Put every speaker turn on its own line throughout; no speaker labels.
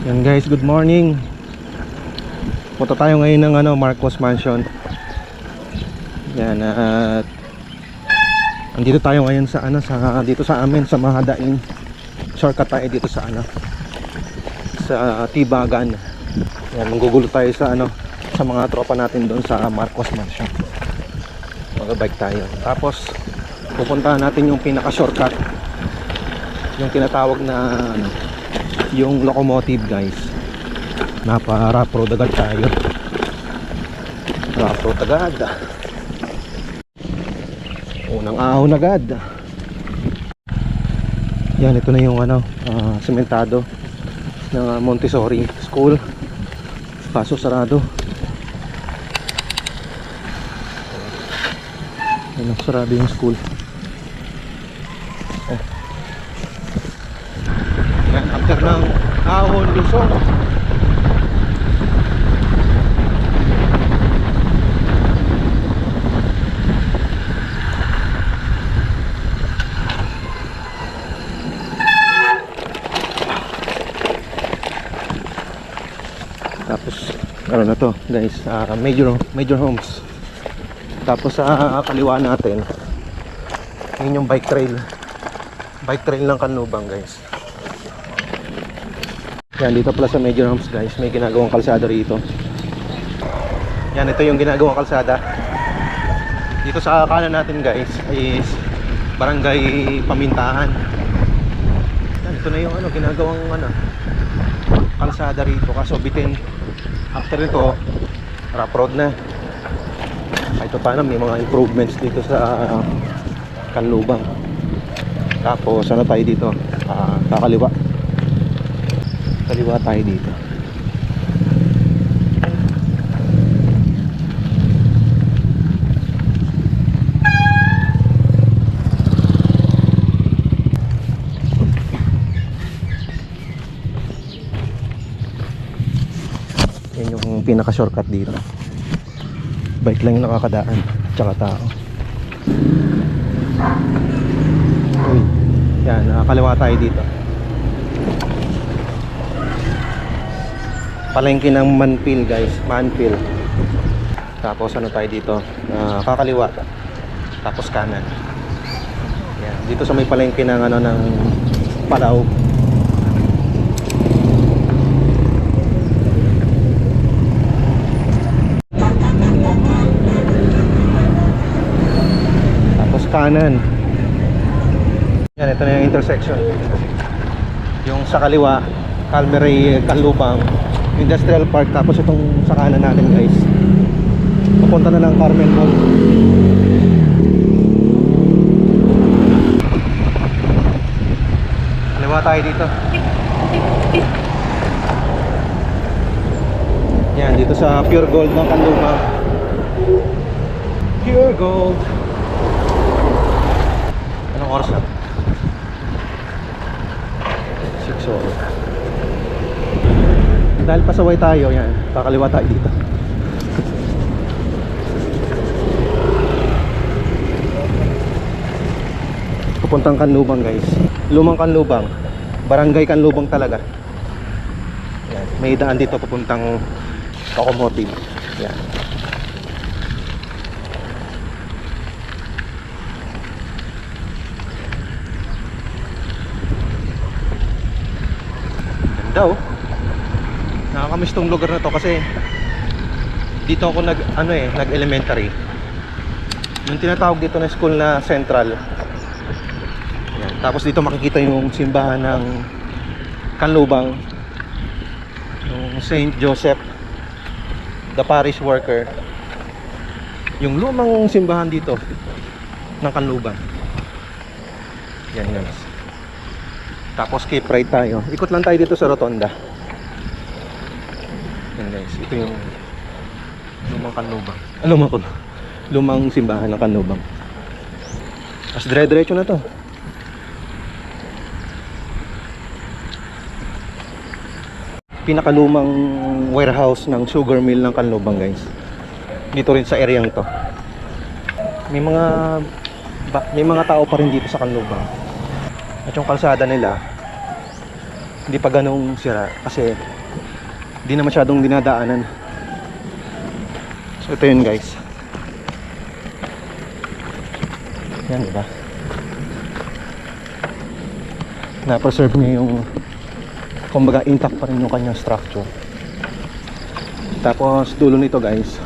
Yan guys, good morning. Punta tayo ngayon ng Marcos Mansion. Yan at andito tayo ngayon sa dito sa amin sa Mahadain. Shortcut tayo dito sa sa Tibagan. Yan, manggugulo tayo sa sa mga tropa natin doon sa Marcos Mansion. Mag-bike tayo. Tapos pupuntahan natin yung pinaka-shortcut. Yung tinatawag na yung locomotive guys. Rough road agad tayo. Rough road agad. Unang ahon agad. Yan, ito na yung sementado ng Montessori School. Kaso sarado. Yan, sarado yung school. Yan, after ng ahon Luzon. Tapos na to guys, major homes. Tapos sa kaliwa natin yun yung bike trail ng Canlubang guys. Yan, dito pala sa major homes guys, may ginagawang kalsada rito. Yan, ito yung ginagawang kalsada. Dito sa kanan natin guys is Barangay Pamintahan. Yan, ito na yung ginagawang kalsada rito. Kaso bitin after ito rough road na. Kahit paano may mga improvements dito sa Canlubang. Tapos tayo dito, kakaliwa tayo dito. Yan yung pinaka shortcut dito. Bike lang yung nakakadaan, tsaka tao. Uy, yan, nakakaliwa tayo dito. Palengke ng Manpil guys, Manpil. Tapos tayo dito, kakaliwa. Tapos kanan. Yan, dito sa may palengke ng ng Palaw. Kanan. Yan, ito na yung intersection. Yung sa kaliwa, Calmeray, Canlubang, Industrial Park. Tapos itong sa kanan natin guys, papunta na ng Carmen Mall. Kaliwa tayo dito. Yan, dito sa Pure Gold ng Canlubang. Pure Gold. Anong oras na? 6 oras. Dahil pasaway tayo, yan, kakaliwa tayo dito. Pupuntang Canlubang guys. Lumang Canlubang, Barangay Canlubang talaga. Yan, may daan dito papuntang locomotive. Yan. Nakakamiss tong lugar na to kasi dito ako nag-elementary. Yung tinatawag dito na school na Central. Yan. Tapos dito makikita yung simbahan ng Canlubang, yung Saint Joseph the Parish Worker. Yung lumang simbahan dito ng Canlubang. Yan guys. Tapos keep right tayo. Ikot lang tayo dito sa Rotonda. Yan guys, ito yung lumang Canlubang. Lumang simbahan ng Canlubang. Tapos dire-diretso na to. Pinakalumang warehouse ng sugar mill ng Canlubang guys. Dito rin sa area to. May mga tao pa rin dito sa Canlubang. At yung kalsada nila hindi pa ganong sira kasi hindi na masyadong dinadaanan. So ito yun guys. Yan, diba? Na-preserve niya yung, kumbaga intact pa rin yung kanyang structure. Tapos dulo nito guys,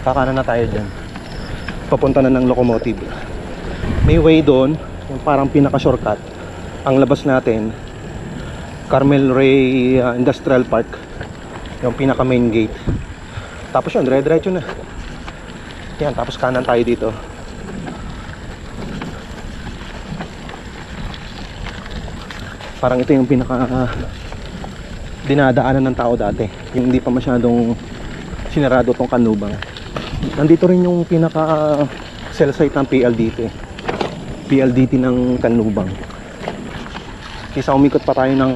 kakanan na tayo dyan, papunta na ng locomotive. May way doon, yung parang pinaka shortcut. Ang labas natin Carmel Ray Industrial Park, yung pinaka main gate. Tapos yun, dire-diretso na yan. Tapos kanan tayo dito. Parang ito yung pinaka dinadaanan ng tao dati, yung hindi pa masyadong sinarado tong kanlubang. Nandito rin yung pinaka cell site ng PLDT ng kanlubang. Kisa umikot pa tayo ng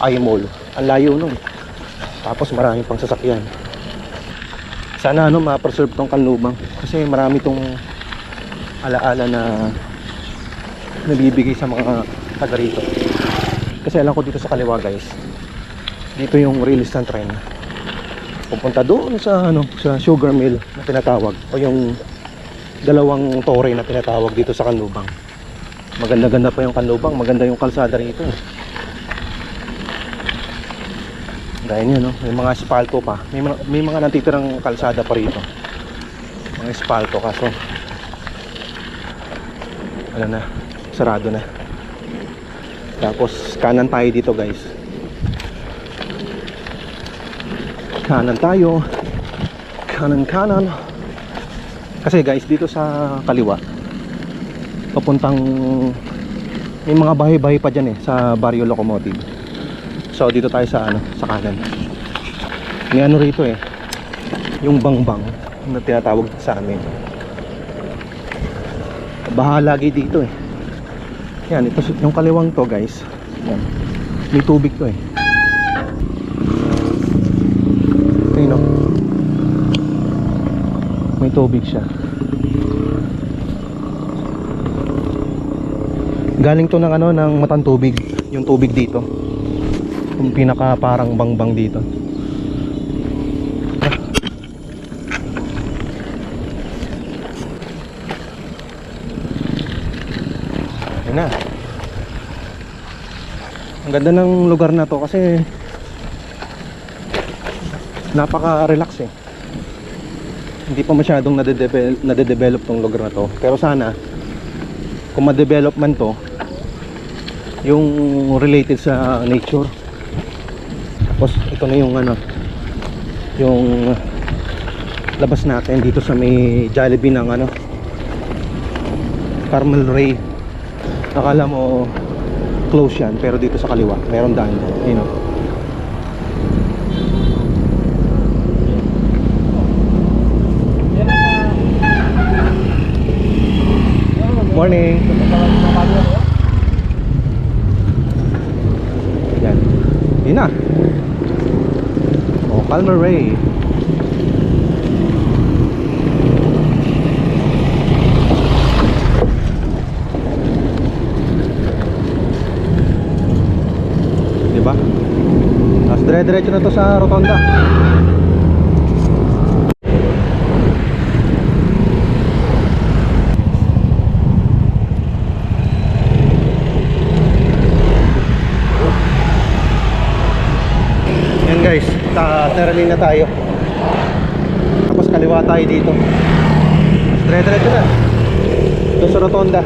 I-Mall, ang layo nun. Tapos maraming pang sasakyan. Sana ma-preserve tong kanlubang kasi marami tong alaala na nabibigay sa mga taga rito. Kasi alam ko dito sa kaliwa guys, dito yung release ng tren pupunta doon sa sa sugar mill na tinatawag, o yung dalawang tore na tinatawag dito sa kanlubang. Maganda-ganda pa yung kanlubang, maganda yung kalsada rito. Dahil yun, may mga espalto pa, may mga natitirang kalsada pa rito, mga espalto, kaso na, sarado na. Tapos kanan tayo dito guys, kanan tayo, kanan. Kasi guys, dito sa kaliwa papuntang, may mga bahay-bahay pa dyan sa Barrio Locomotive. So dito tayo sa sa kanan. May rito yung bangbang na tinatawag sa amin. Baha lagi dito yan, ito yung kaliwang to guys. Yan. May tubig to ayun may tubig siya. Galing to ng ng Matang Tubig, yung tubig dito, yung pinaka parang bangbang dito. Ayun na. Ang ganda ng lugar na to kasi napaka-relax hindi pa masyadong nade-develop tong lugar na to. Pero sana kung ma-develop man to, yung related sa nature. Tapos ito na yung yung labas natin dito sa may Jollibee ng Carmel Ray. Akala mo close yan, pero dito sa kaliwa meron daan, Morning. Yan. Yun na. Carmel Ray. Diba? Tapos dire-diretso na to sa rotonda. Guys, Terraling na tayo. Tapos kaliwa tayo dito. Dire-diretso na doon sa rotonda.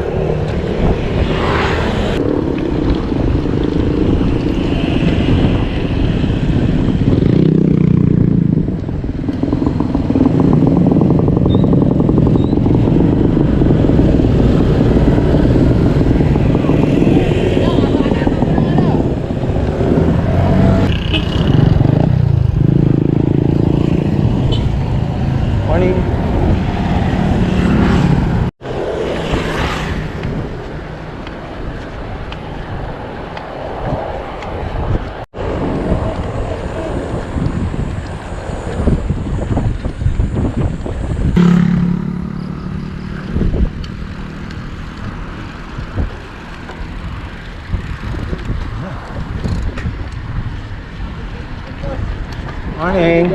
Morning.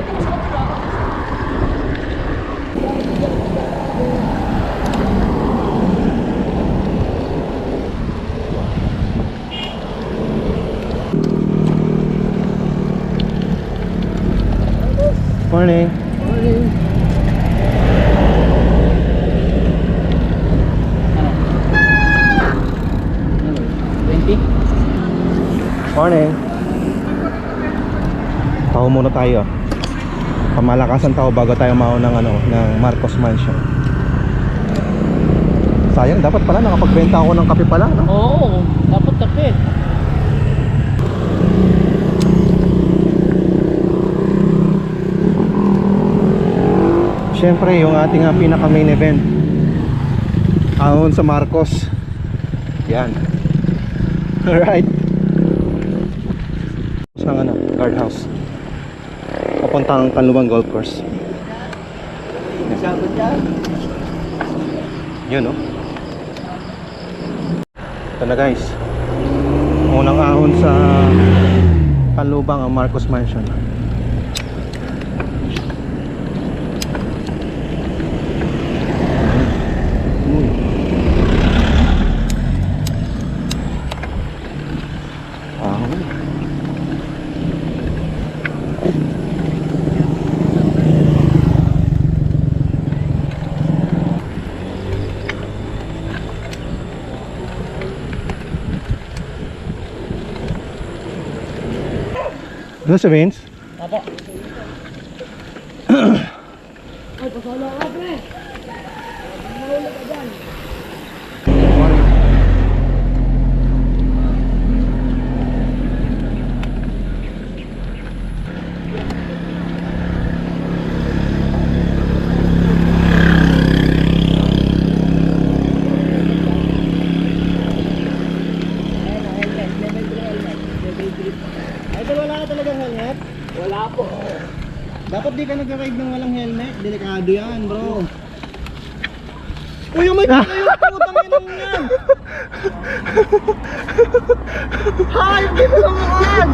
Morning.
Morning. Ano? 20?
Morning. Tao muna tayo. Pamalakasan tao bago tayo mauna ng Marcos Mansion. Sayang, dapat pala nakapagbenta ako ng kape pala, no?
Oo, dapat kape.
Siyempre, yung ating pinaka main event ahon sa Marcos. Yan. Alright. Sa guardhouse. Papuntang Kanlubang Golf Course.
Sagot yan.
Yun, no? Ito na, guys. Unang ahon sa Kanlubang ang Marcos Mansion. Doon sa Vince?
Apo. Ay, pasala ka, pre. Mahulog ka dyan. Wala ka talagang helmet? Wala po. Dapat di ka nag-ride ng walang helmet. Delikado yan, bro. Uy, yung may putang inang yan. Hay, hindi mo naman.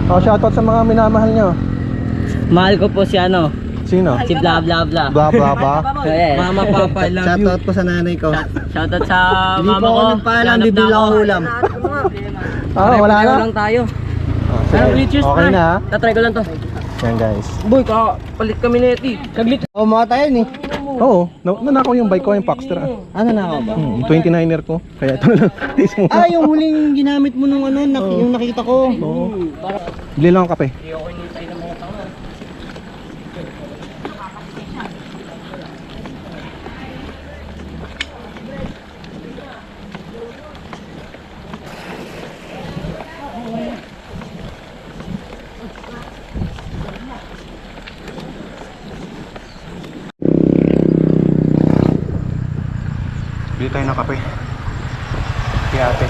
Oh, shoutout sa mga minamahal nyo.
Mahal ko po si ano,
Sino?
si bla bla bla.
Bla bla bla.
Yes.
Mama, papa, I love you. Shoutout po sa nanay ko.
Shoutout sa
Hindi
mama
po
ko.
ako nagpaalam, bibili ako ulam.
Ah, wala na?
lang tayo.
Oh, sige.
Anong glitches
Okay na, ha?
Tatry ko lang to.
Yan, guys.
Boy, palit kami ni Eti. Saglit.
Oh, mga tayo ni.
Oo, nanakaw yung bike ko, yung Paxter.
Ano na ako ba?
29er ko. Kaya ito na lang. Taste mo.
Ah, yung huling ginamit mo nung ano, yung nakita ko.
Oo. Bili lang ang kape. Bili tayo ng kape. Kay ate.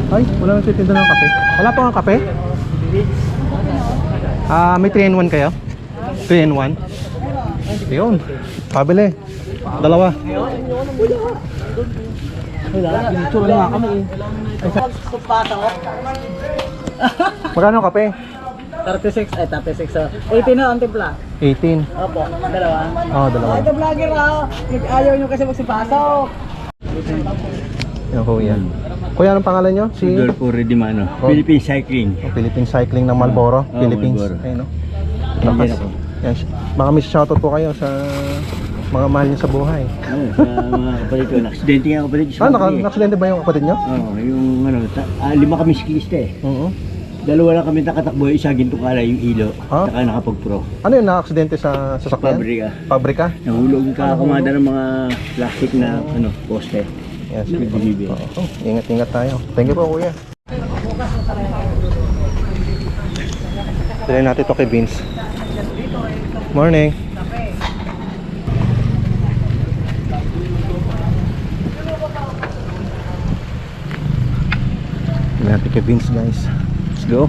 Ay, wala nang titinda ng kape. Wala pa nga kape? Ah, may 3 in 1 kayo? 3 in 1? Yun. Pabili. Dalawa.
Pinicture nga kami eh.
Magkano ang kape?
36, 36. 18 na ang timpla.
18.
Opo, dalawa.
Oh, dalawa.
Ito vlogger ah. Ayaw nyo kasi magsipasok.
Yan, kuya. Kuya, anong pangalan nyo? Si
Rodolfo Redimano,
Oh.
Philippine Cycling.
Philippine Cycling ng Marlboro,
Oh,
Philippines.
Marlboro.
Ayun, no?
Nandiyan
Lakas.
ako.
Yan, baka may shoutout po kayo sa mga mahal niyo sa buhay.
Ano, sa mga kapatid ko, naksidente nga kapatid ko.
Ah, nakaksidente ba yung kapatid niyo?
Oo, yung ano, 5 kami skilista eh.
Oo.
Dalawa lang kami nakatakbo, isa ginto kala yung ilo,
Ah?
saka nakapag-pro.
Ano yun, nakaksidente sa sasakyan?
Pabrika.
Pabrika?
Nahulog yung kakamada ng mga plastic na ano, poste.
Yes.
With delivery.
Oo. Ingat-ingat tayo. Thank you po, kuya. Dali natin ito kay Vince. Morning. Dali natin kay Vince, guys. Let's go.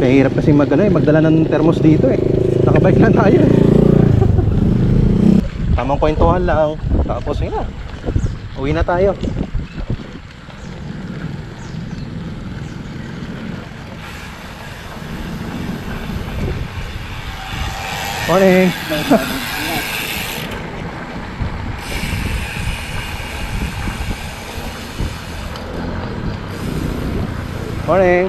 Mahirap kasi magdala ng thermos dito eh. Nakabike lang tayo eh. Tamang kwentuhan lang. Tapos yun na. Uwi na tayo. Morning. Morning.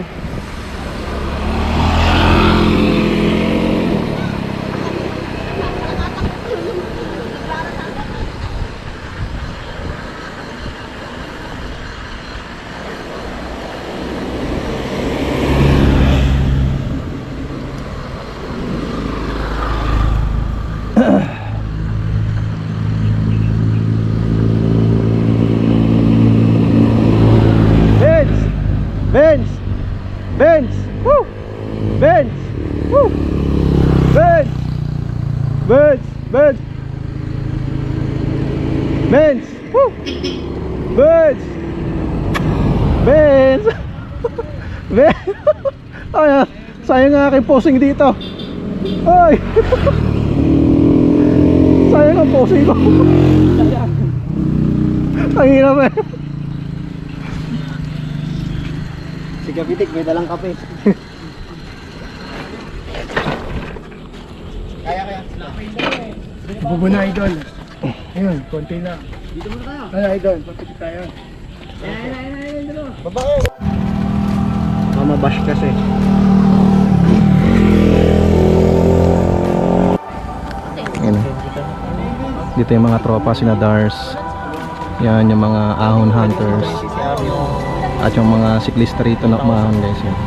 Benz! Benz! Woo! Benz! Woo! Benz! Benz! Benz! Benz! Woo! Benz! Benz! Benz! Ay, sayang nga aking posing dito. Ay! Sayang ang posing ko. Ang hirap eh.
Si Kapitik, may dalang kape. Kaya.
Bubo na, idol. Ayun, konti na.
Dito muna tayo.
Ay, idol, konti tayo.
Babae.
Mamabash kasi.
Yan. Dito yung mga tropa, sina Dars. Yan yung mga ahon hunters. At yung mga siklista rito na umahan guys yan.